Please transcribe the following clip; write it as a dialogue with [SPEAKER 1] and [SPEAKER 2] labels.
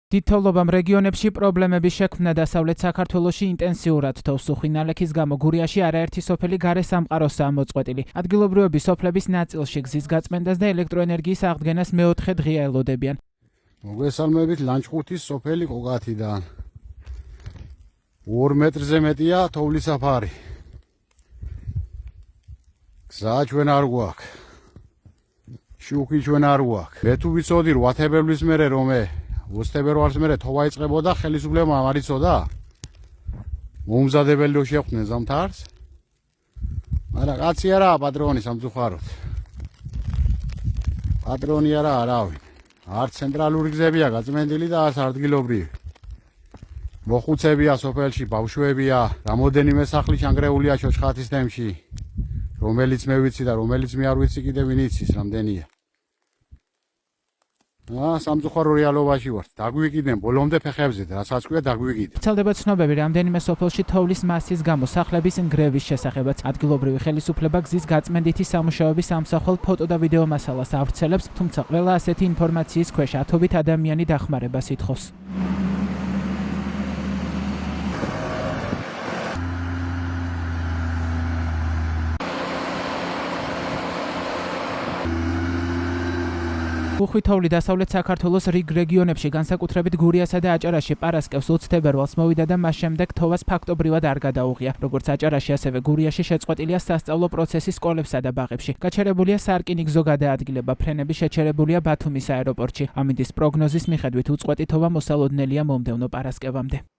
[SPEAKER 1] დიდთოვლობამ რეგიონებში პრობლემების შექმნა დასავლეთ საქართველოში ინტენსიურად თოვს უხვი ნალექის გამო გურიაში არაერთი სოფელი გარე სამყაროსაა მოწყვეტილი. ადგილობრივები სოფლების ნაწილში გზის გაწმენდას და ელექტროენერგიის აღდგენას მეოთხე დღეა ელოდებიან.
[SPEAKER 2] მოგესალმებით ლანჩხუთის სოფელი ყოგათიდან. 2 მეტრზე მეტია თოვლის საფარი. გზა ჩვენ არ გვაქვს. შუქი ჩვენ არ გვაქვს. მე თუ ვიცოდი რომ ათებერვლის მერე რომ ოსტებერვალს მერე თოვა იწყებოდა ხელისუფლებამ არ იცოდა მომზადებელი რო შეხვდნენ ზამთარს მაგრამ კაცი არაა პატრონი სამწუხაროდ პატრონი არა არავინ არც ცენტრალური გზებია გაწმენდილი და არც ადგილობრივი მოხუცებია სოფელში ბავშვებია რამოდენიმე სახლი ჩანგრეულია ჩოჩხათის თემში რომელიც მე ვიცი და რომელიც მე არ ვიცი კიდე ვინ იცის რამდენია სამწუხარო რეალობაში ვართ. დაგვიგიდნენ ბოლომდე ფეხებზე და რასაც ქვია დაგვიგიდნენ.
[SPEAKER 1] ვრცელდება ცნობები რამდენიმე სოფელში თოვლის მასის გამო სახლების ნგრევის შესახებაც. ადგილობრივი ხელისუფლება გზის გაწმენდითი სამუშაოების ამსახველ ფოტო და ვიდეო მასალას ავრცელებს, თუმცა ყველა ასეთი ინფორმაციის ქვეშ ათობით ადამიანი დახმარებას ითხოვს. უხვი თოვლი დასავლეთ საქართველოს რიგ რეგიონებში, განსაკუთრებით გურიასა და აჭარაში პარასკევს 20 თებერვალს მოვიდა და მას შემდეგ თოვას ფაქტობრივად არ გადაუღია. როგორც აჭარაში, ასევე გურიაში შეწყვეტილია სასწავლო პროცესი სკოლებსა და ბაღებში. გაჩერებულია სარკინიგზო გადაადგილება, ფრენები შეჩერებულია ბათუმის აეროპორტში. ამინდის პროგნოზის მიხედვით უწყვეტი თოვა მოსალოდნელია მომდევნო პარასკევამდე.